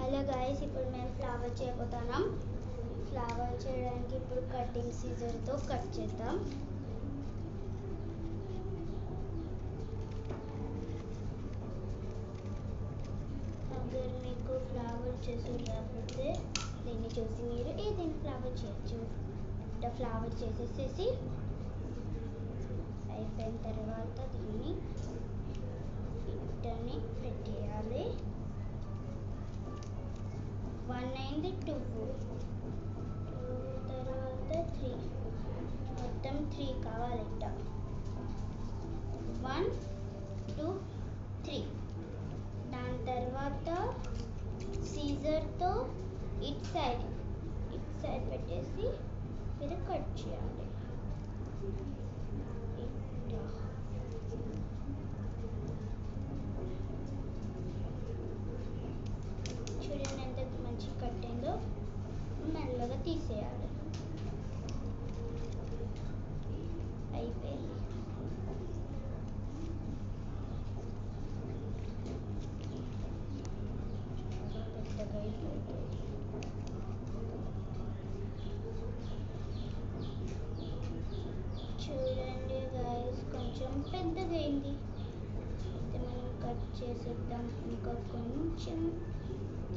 Hello guys, ఇప్పుడు మేము flower చేయబోతున్నాం. ఫ్లవర్ చేయడానికి ఇప్పుడు కటింగ్ సీజర్తో కట్ చేద్దాం. అగర్ మీకు ఫ్లవర్ చేసి రాకపోతే దీన్ని చూసి మీరు ఏదైనా ఫ్లవర్ చేయొచ్చు. ఇట్లా ఫ్లవర్ చేసేసేసి అయిపోయిన తర్వాత దీన్ని ఇట్టని పెట్టేయాలి. 1 అయింది, 2 తర్వాత 3, మొత్తం 3 కావాలి. ఇట్ట 1 2 3. దాని తర్వాత సీజర్తో ఇట్ సైడ్ పెట్టేసి మీరు కట్ చేయాలి. చూడండి ఎంత మంచి కట్ అయిందో. మెల్లగా తీసేయాలి. అయిపోయింది. పెద్దగా అయిపోతుంది. చూడండి గైస్, కొంచెం పెద్దగా అయింది. అయితే మనం కట్ చేసేద్దాం. ఇంకా కొంచెం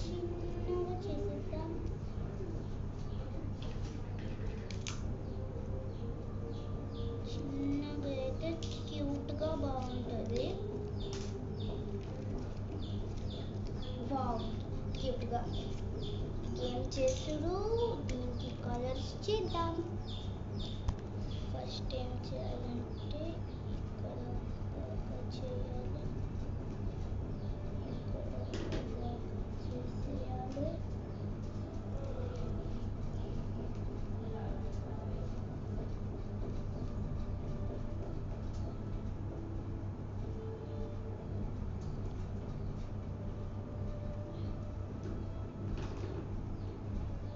చిన్నగా చేసేద్దాం. చిన్నగా అయితే క్యూట్గా బాగుంటుంది. బాగుంది క్యూట్గా. ఏం చేస్తుడు, దీనికి కలర్స్ చేద్దాం. ఫస్ట్ ఏం చేయాలంటే ఇక్కడ చేయాలి, చేసేయాలి.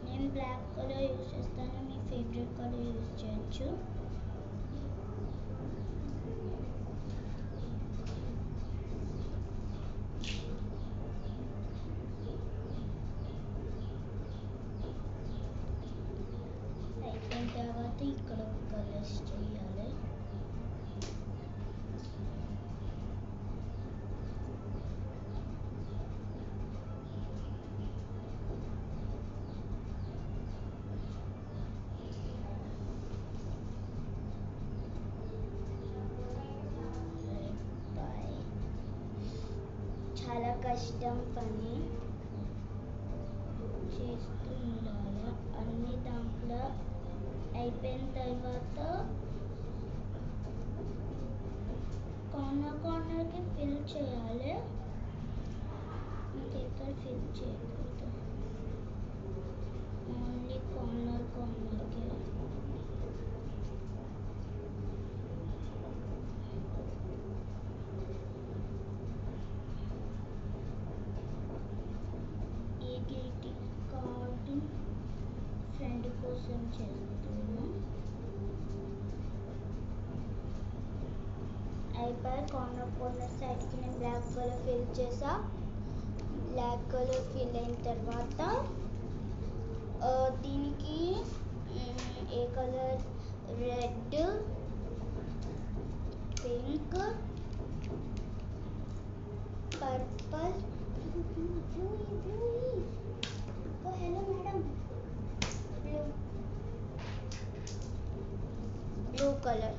నేను బ్లాక్ కలర్ యూజ్ చేస్తాను, మీ ఫేవరెట్ కలర్ యూజ్ చేయొచ్చు. అయిపోయిన తర్వాత ఇక్కడ కలర్స్ చేయాలి. చాలా కష్టం పని, చేస్తూ ఉండాలి అన్ని. దాంట్లో అయిపోయిన తర్వాత కార్నర్కి ఫిల్ చేయాలి. ఇంకెక్కడ ఫిల్ చేయకూడదు, ఓన్లీ కార్నర్కి. ఈ గ్రీటింగ్ కార్డు ఫ్రెండ్ కోసం చేస్తున్నాను. అయిపోయి కార్నర్ సైడ్కి నేను బ్లాక్ కలర్ ఫిల్ చేసా. బ్లాక్ కలర్ ఫిల్ అయిన తర్వాత దీనికి ఏ colour, red, pink, purple, hello madam, blue colour,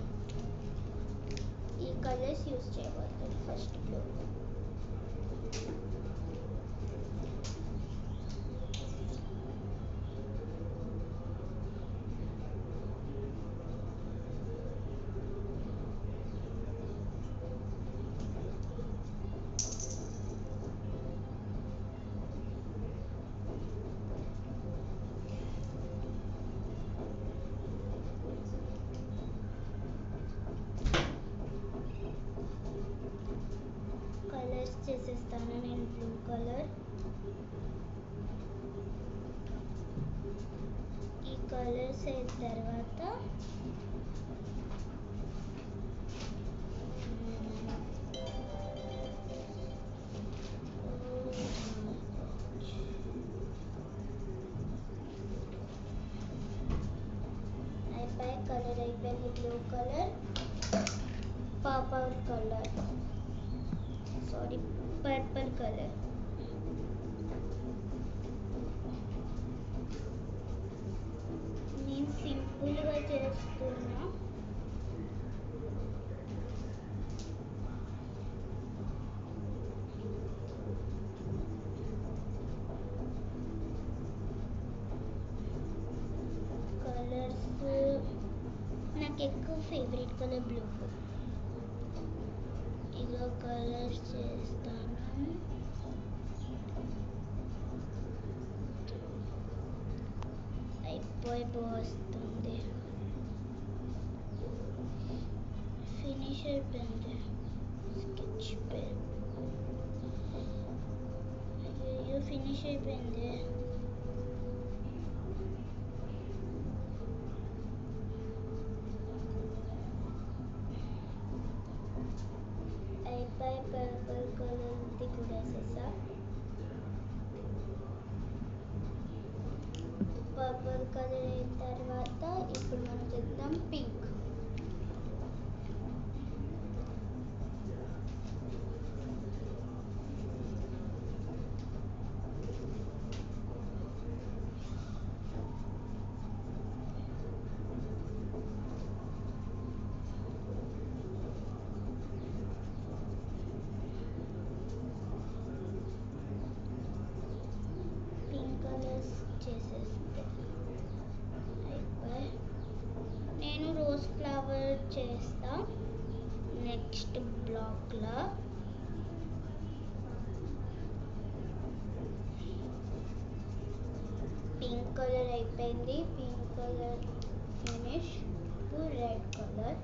ఈ కలర్స్ యూజ్ చేయబడుతుంది. First blue. కలర్స్ చేసేస్తాను నేను. బ్లూ కలర్, ఈ కలర్స్ అయిన తర్వాత అయిపోయింది బ్లూ కలర్, పర్పుల్ కలర్. నేను సింపుల్గా చేస్తున్నా. కలర్స్ నాకు ఎక్కువ ఫేవరెట్ కలర్ బ్లూ. ఇదో కలర్స్ చేస్తాను. అయిపోతుంది, ఫినిష్ అయిపోయింది. స్కెచ్ పెన్, అయ్యో ఫినిష్ అయిపోయింది. పర్పుల్ కలర్ది కూడా వేసేసా. పర్పుల్ కలర్ అయిన తర్వాత ఇప్పుడు మనం చేద్దాం పింక్. కలర్స్ చేసేస్తే అయిపోయి నేను రోజ్ ఫ్లవర్ చేస్తా నెక్స్ట్ బ్లాక్లో. పింక్ కలర్ అయిపోయింది, pink colour finish. Red colour,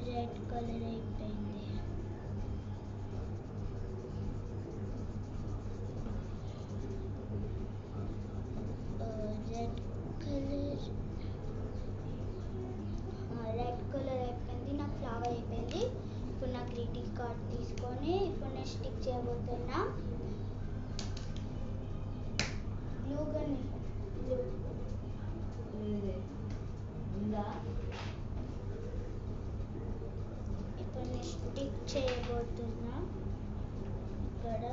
red colour అయిపోయింది. రెడ్ కలర్ అయిపోయింది, నా ఫ్లవర్ అయిపోయింది. ఇప్పుడు నా గ్రీటింగ్ కార్డ్ తీసుకొని ఇప్పుడు నేను స్టిక్ చేయబోతున్నా. బ్లూ గన్ ఇప్పుడు నేను స్టిక్ చేయబోతున్నా. ఇక్కడ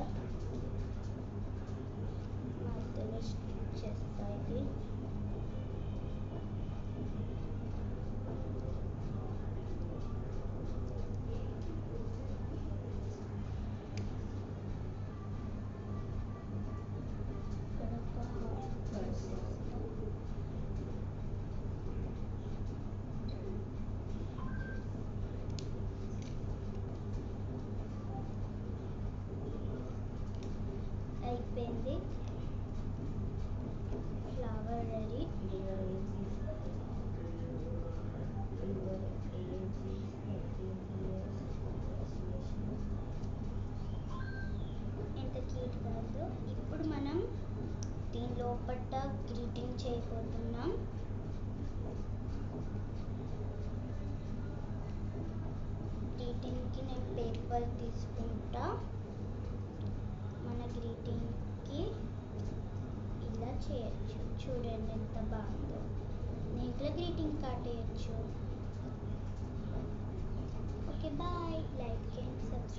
మధ్యలో స్టిక్ చేస్తా. ఇది అయిపోయింది. Flower ready. ఎంత క్యూట్ కాదు. ఇప్పుడు మనం దీని లోపల గ్రీటింగ్ చేయబోతున్నాం. గ్రీటింగ్కి నేను పేపర్ తీసుకుంటా. మన గ్రీటింగ్కి ఇలా చేయొచ్చు. చూడండి ఎంత బాగుందో. దీంట్లో గ్రీటింగ్ కార్డ్ వేయచ్చు. Okay bye. Like and subscribe.